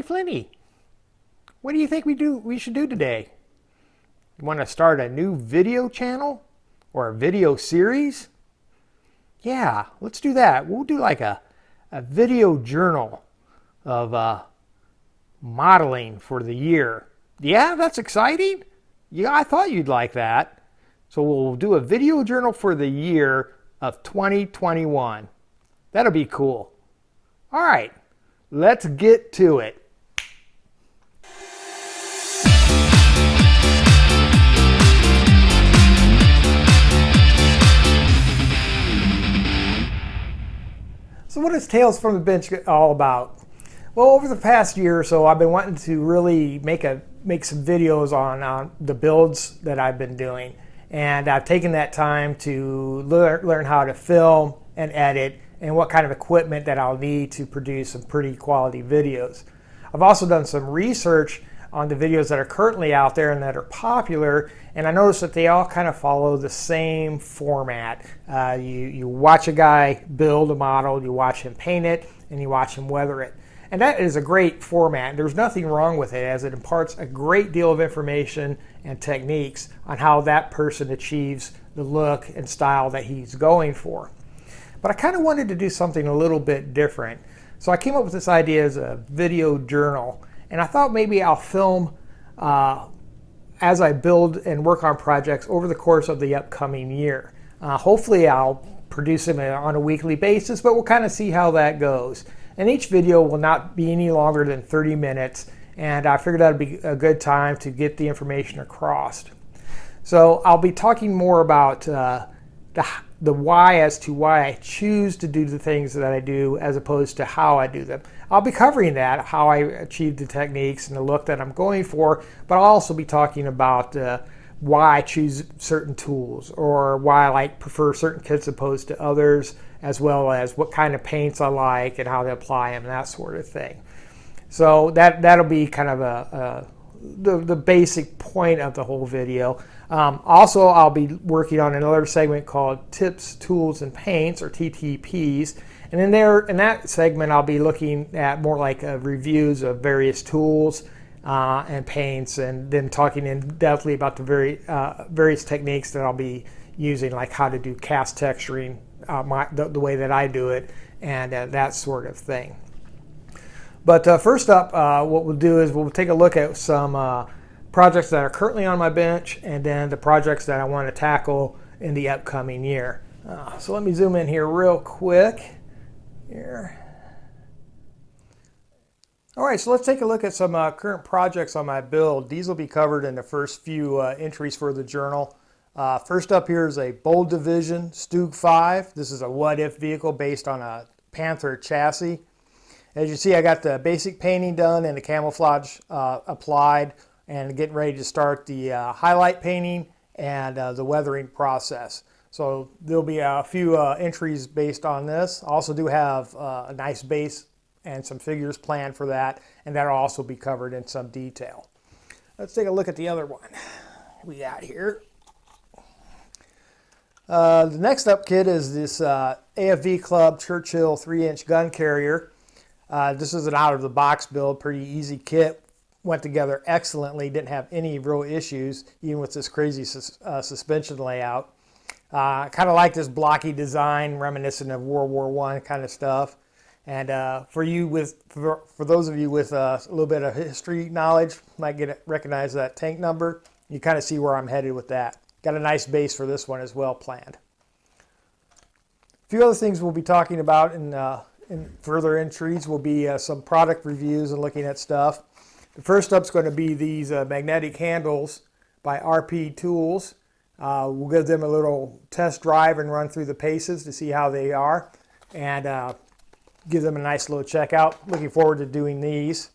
Hey Flinty, what do you think we should do today? You want to start a new video channel or a video series? Yeah, let's do that. We'll do like a video journal of modeling for the year. Yeah, that's exciting. Yeah, I thought you'd like that. So we'll do a video journal for the year of 2021. That'll be cool. All right, let's get to it. So what is Tales from the Bench all about? Well, over the past year or so, I've been wanting to really make some videos on the builds that I've been doing. And I've taken that time to learn how to film and edit and what kind of equipment that I'll need to produce some pretty quality videos. I've also done some research on the videos that are currently out there and that are popular, and I noticed that they all kind of follow the same format. You watch a guy build a model, you watch him paint it, and you watch him weather it. And that is a great format. There's nothing wrong with it, as it imparts a great deal of information and techniques on how that person achieves the look and style that he's going for. But I kind of wanted to do something a little bit different. So I came up with this idea as a video journal. And I thought maybe I'll film as I build and work on projects over the course of the upcoming year. Hopefully I'll produce them on a weekly basis, but we'll kind of see how that goes. And each video will not be any longer than 30 minutes, and I figured that would be a good time to get the information across. So I'll be talking more about the why as to why I choose to do the things that I do as opposed to how I do them. I'll be covering that, how I achieve the techniques and the look that I'm going for, but I'll also be talking about why I choose certain tools or why I prefer certain kits opposed to others, as well as what kind of paints I like and how to apply them and that sort of thing. So that'll be kind of the basic point of the whole video. Also, I'll be working on another segment called Tips, Tools, and Paints, or TTPs. And in that segment, I'll be looking at more like reviews of various tools and paints, and then talking in depthly about the various techniques that I'll be using, like how to do cast texturing, the way that I do it, and that sort of thing. But first up, what we'll do is we'll take a look at some projects that are currently on my bench, and then the projects that I want to tackle in the upcoming year. So let me zoom in here real quick. Here. All right, so let's take a look at some current projects on my build. These will be covered in the first few entries for the journal. First up here is a Bold Division Stug 5. This is a what-if vehicle based on a Panther chassis. As you see, I got the basic painting done and the camouflage applied, and getting ready to start the highlight painting and the weathering process. So there'll be a few entries based on this. I also do have a nice base and some figures planned for that, and that'll also be covered in some detail. Let's take a look at the other one we got here. The next up kit is this AFV Club Churchill 3-inch gun carrier. This is an out-of-the-box build, pretty easy kit. Went together excellently, didn't have any real issues, even with this crazy suspension layout. Kind of like this blocky design, reminiscent of World War I kind of stuff. And for those of you with a little bit of history knowledge, might recognize that tank number. You kind of see where I'm headed with that. Got a nice base for this one as well planned. A few other things we'll be talking about in further entries will be some product reviews and looking at stuff. The first up is going to be these magnetic handles by RP Tools. We'll give them a little test drive and run through the paces to see how they are, and give them a nice little checkout. Looking forward to doing these.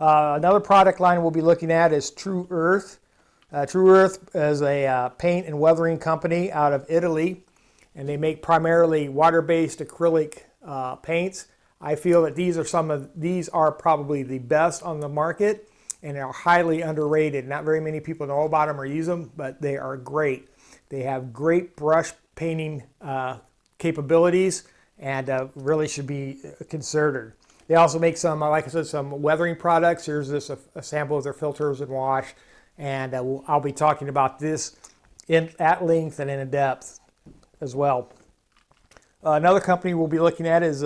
Another product line we'll be looking at is True Earth. True Earth is a paint and weathering company out of Italy, and they make primarily water-based acrylic paints. I feel that these are probably the best on the market, and are highly underrated. Not very many people know about them or use them, but they are great. They have great brush painting capabilities, and really should be considered. They also make some, like I said, some weathering products. Here's this a sample of their filters and wash, and I'll be talking about this at length and in depth as well. Another company we'll be looking at is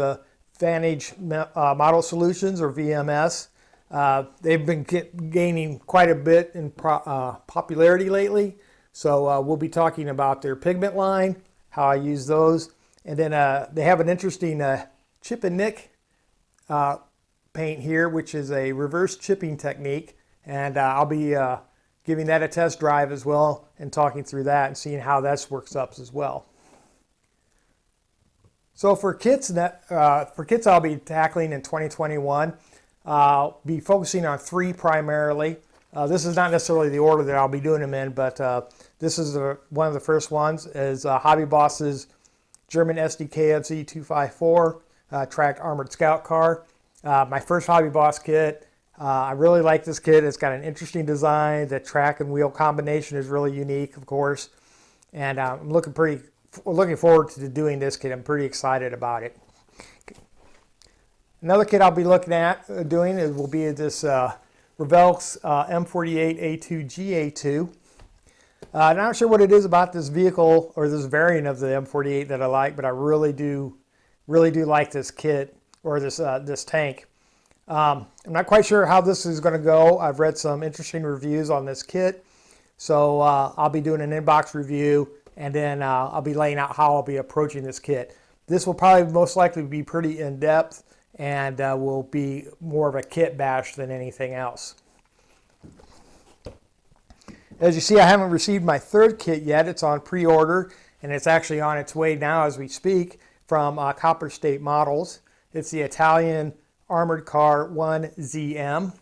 Vantage Modelling Solutions, or VMS. They've been gaining quite a bit in popularity lately, so we'll be talking about their pigment line, how I use those, and then they have an interesting chip and nick paint here, which is a reverse chipping technique, and I'll be giving that a test drive as well and talking through that and seeing how that works up as well. So for kits I'll be tackling in 2021. I'll be focusing on 3 primarily. This is not necessarily the order that I'll be doing them in, but this is one of the first ones is Hobby Boss's German SDKFZ 254 tracked armored scout car. My first Hobby Boss kit. I really like this kit. It's got an interesting design. The track and wheel combination is really unique, of course, and I'm looking forward to doing this kit. I'm pretty excited about it. Another kit I'll be looking at doing will be this Revell M48A2GA2. I'm not sure what it is about this vehicle or this variant of the M48 that I like, but I really do like this kit, or this tank. I'm not quite sure how this is going to go. I've read some interesting reviews on this kit, so I'll be doing an inbox review, and then I'll be laying out how I'll be approaching this kit. This will probably most likely be pretty in-depth, and will be more of a kit bash than anything else. As you see, I haven't received my 3rd kit yet. It's on pre-order, and it's actually on its way now as we speak from Copper State Models. It's the Italian Armored Car 1ZM.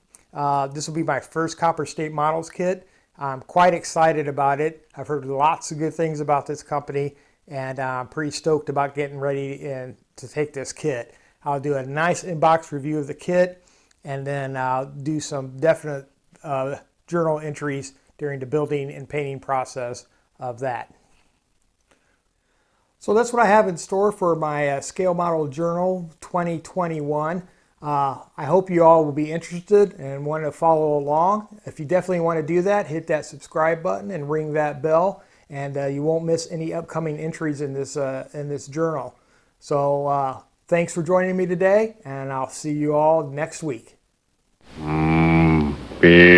This will be my first Copper State Models kit. I'm quite excited about it. I've heard lots of good things about this company, and I'm pretty stoked about getting ready to take this kit. I'll do a nice inbox review of the kit, and then I'll do some definite journal entries during the building and painting process of that. So that's what I have in store for my Scale Model Journal 2021. I hope you all will be interested and want to follow along. If you definitely want to do that, hit that subscribe button and ring that bell, and you won't miss any upcoming entries in this journal. So thanks for joining me today, and I'll see you all next week. Beer.